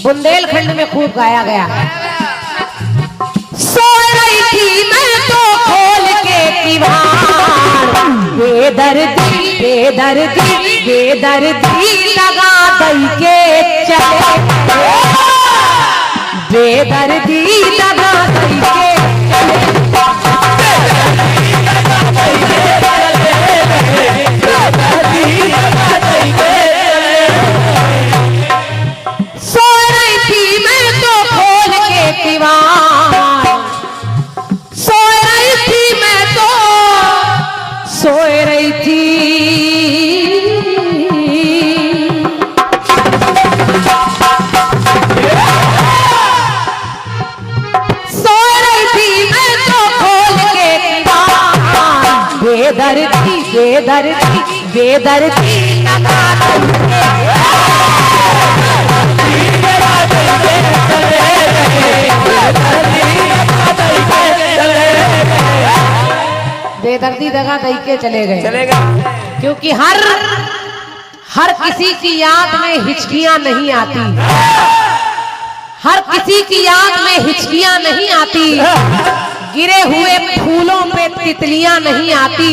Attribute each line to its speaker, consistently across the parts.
Speaker 1: बुंदेलखंड में खूब गाया गया। सो रही थी मैं तो खोल के किवाड़, बेदर्दी बेदर्दी बेदर्दी लगा दई के चले, बेदर्दी लगा दई के सो रही थी मैं तो खोल के किवाड़, सो रही थी मैं तो सो रही थी, सो रही थी मैं तो खोल के किवाड़, बेदर्दी बेदर्दी बेदर्दी लगा बेदर्दी दगा दई के चले गए। क्योंकि हर किसी की याद में हिचकियां नहीं आती, हर किसी की याद में हिचकियां नहीं आती, गिरे हुए फूलों पे तितलियां नहीं आती,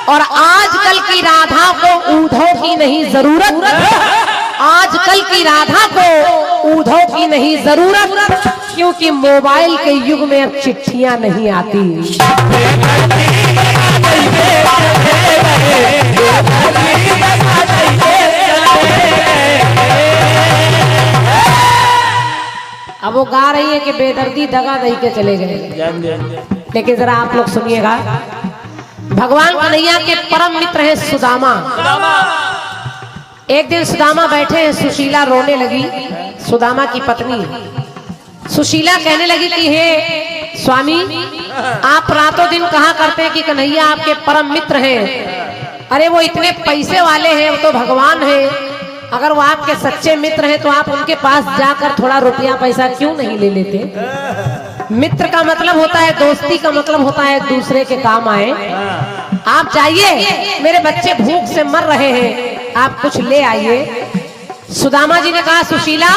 Speaker 1: और आजकल की राधा को ऊधों की नहीं जरूरत, आजकल की राधा को ऊधों की नहीं जरूरत, क्योंकि मोबाइल के युग में अब चिट्ठियां नहीं आती। अब वो गा रही है कि बेदर्दी दगा दई के चले गए। लेकिन जरा आप लोग सुनिएगा, भगवान कन्हैया के परम मित्र हैं सुदामा। एक दिन सुदामा बैठे हैं, सुशीला रोने लगी, सुदामा की पत्नी सुशीला कहने लगी कि हे स्वामी, आप रातों दिन कहा करते हैं कि कन्हैया आपके परम मित्र हैं, अरे वो इतने पैसे वाले हैं, वो तो भगवान हैं, अगर वो आपके सच्चे मित्र हैं तो आप उनके पास जाकर थोड़ा रुपया पैसा क्यों नहीं ले लेते? मित्र का मतलब होता है, दोस्ती का मतलब होता है एक दूसरे के काम आए। आप जाइए, मेरे बच्चे भूख से मर रहे हैं, आप कुछ ले आइए। सुदामा जी ने कहा, सुशीला,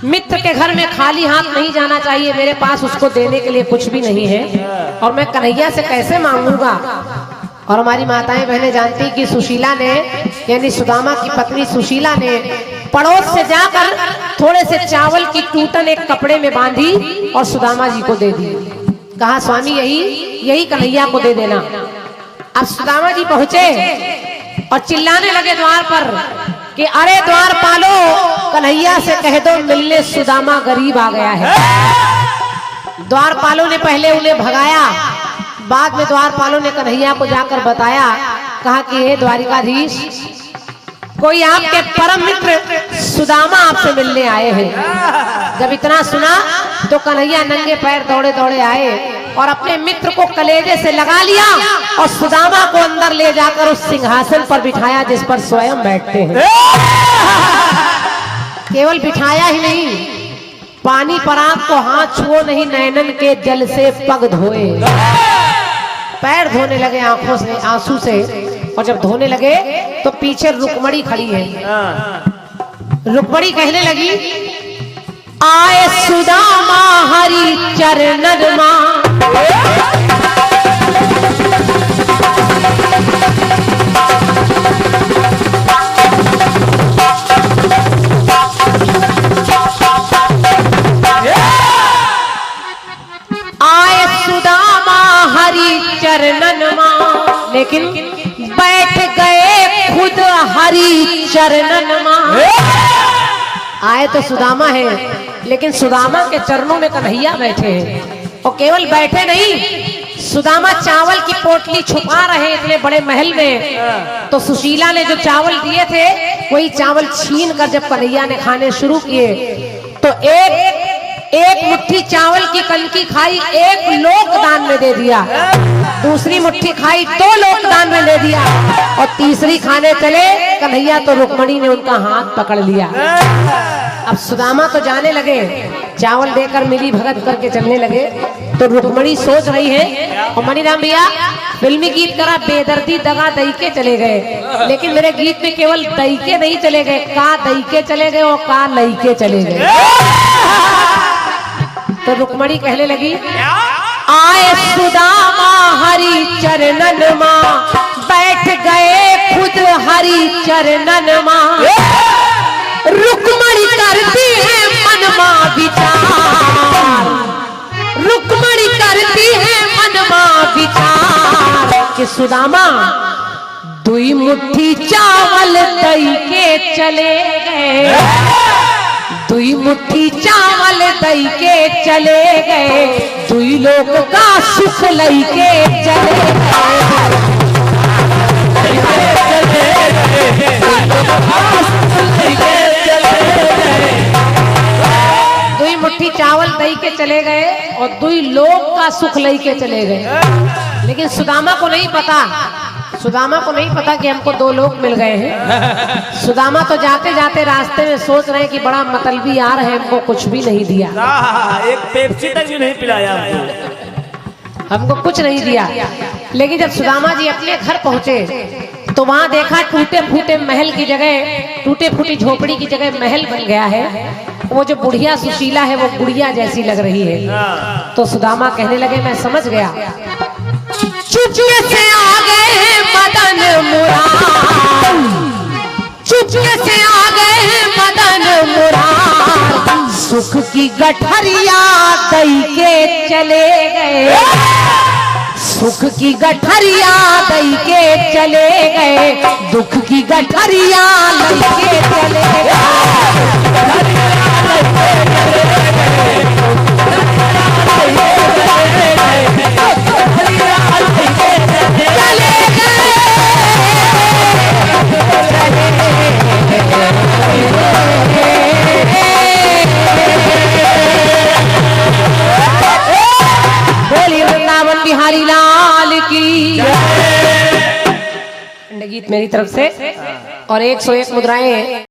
Speaker 1: मित्र के घर में खाली हाथ नहीं जाना चाहिए, मेरे पास उसको देने के लिए कुछ भी नहीं है, और मैं कन्हैया से कैसे मांगूंगा। और हमारी माताएं बहनें जानती कि सुशीला ने, यानी सुदामा की पत्नी सुशीला ने पड़ोस से जाकर थोड़े से चावल की टूटन एक कपड़े में बांधी और सुदामा जी को दे दी। कहा, स्वामी यही कन्हैया को दे देना। अब सुदामा जी पहुंचे और चिल्लाने लगे द्वार पर कि अरे द्वार पालो, कन्हैया से कह दो मिलने सुदामा गरीब आ गया है। द्वार पालो ने पहले उन्हें भगाया, बाद में द्वार पालो ने कन्हैया को जाकर बताया, कहा कि हे द्वारिकाधीश, कोई आपके परम मित्र सुदामा आपसे मिलने आए हैं। जब इतना सुना तो कन्हैया नंगे पैर दौड़े दौड़े आए और अपने मित्र को कलेजे से लगा लिया और सुदामा को अंदर ले जाकर उस सिंहासन पर बिठाया जिस पर स्वयं बैठते हैं। केवल बिठाया ही नहीं, पानी पर आपको हाथ छुओ नहीं, नैनन के जल से पग धोए, पैर धोने लगे आंखों से, आंसू से। और जब धोने लगे तो पीछे रुक्मणी खड़ी है। रुक्मणी कहने लगी, आए सुदामा हरि चरणन मां, आए सुदामा हरि चरणन मां, लेकिन बैठ गए खुद हरि चरणन मां। आए तो सुदामा है, लेकिन सुदामा के चरणों में कन्हैया बैठे हैं। और केवल बैठे नहीं, सुदामा चावल की पोटली छुपा रहे इतने बड़े महल में। तो सुशीला ने जो चावल दिए थे वही चावल छीन कर जब कन्हैया ने खाने शुरू किए तो एक मुट्ठी चावल की कनकी खाई, एक लोक दान में दे दिया, दूसरी मुट्ठी खाई, 2 लोक दान में ले दिया, और तीसरी खाने चले कन्हैया तो रुक्मणी ने उनका हाथ पकड़ लिया। अब सुदामा तो जाने लगे, चावल देकर मिली भगत करके चलने लगे। तो रुक्मणी सोच रही है, और मणिराम भैया फिल्मी गीत करा बेदर्दी दगा दई के चले गए, लेकिन मेरे गीत में केवल दई के नहीं चले गए, का दई के चले गए और का लई के चले गए। तो रुक्मणी कहने लगी, आए सुदामा हरि चरणन मां, बैठ गए खुद हरि चरणन मां। रुक्मणी करती है मन मां विचार, रुक्मणी करती है मन मां विचार, कि सुदामा दुई मुट्ठी चावल दई के चले गए, दुई मुट्ठी चावल दई के चले गए, दुई लोग का सुख लई के चले गए। दुई मुट्ठी चावल दई के चले गए और दुई लोग का सुख लई के चले गए। लेकिन सुदामा को नहीं पता, सुदामा को नहीं पता कि हमको दो लोग मिल गए हैं। सुदामा तो जाते जाते रास्ते में सोच रहे हैं कि बड़ा मतलबी यार है, हमको कुछ भी नहीं दिया,
Speaker 2: एक पेप्सी तक भी नहीं पिलाया,
Speaker 1: हमको कुछ नहीं दिया। लेकिन जब सुदामा जी अपने घर पहुंचे तो वहां देखा टूटे फूटे महल की जगह, टूटे फूटी झोपड़ी की जगह महल बन गया है। वो जो बुढ़िया सुशीला है वो गुड़िया जैसी लग रही है। तो सुदामा कहने लगे, मैं समझ गया, चुपके से आ गए हैं मदन मुराद, चुपके से आ गए हैं मदन मुराद, सुख की गठरिया दई के चले गए, सुख की गठरिया दई के चले गए, दुख की गठरिया लई के चले गए। बिहारी लाल की गीत मेरी तरफ से और 101 मुद्राएं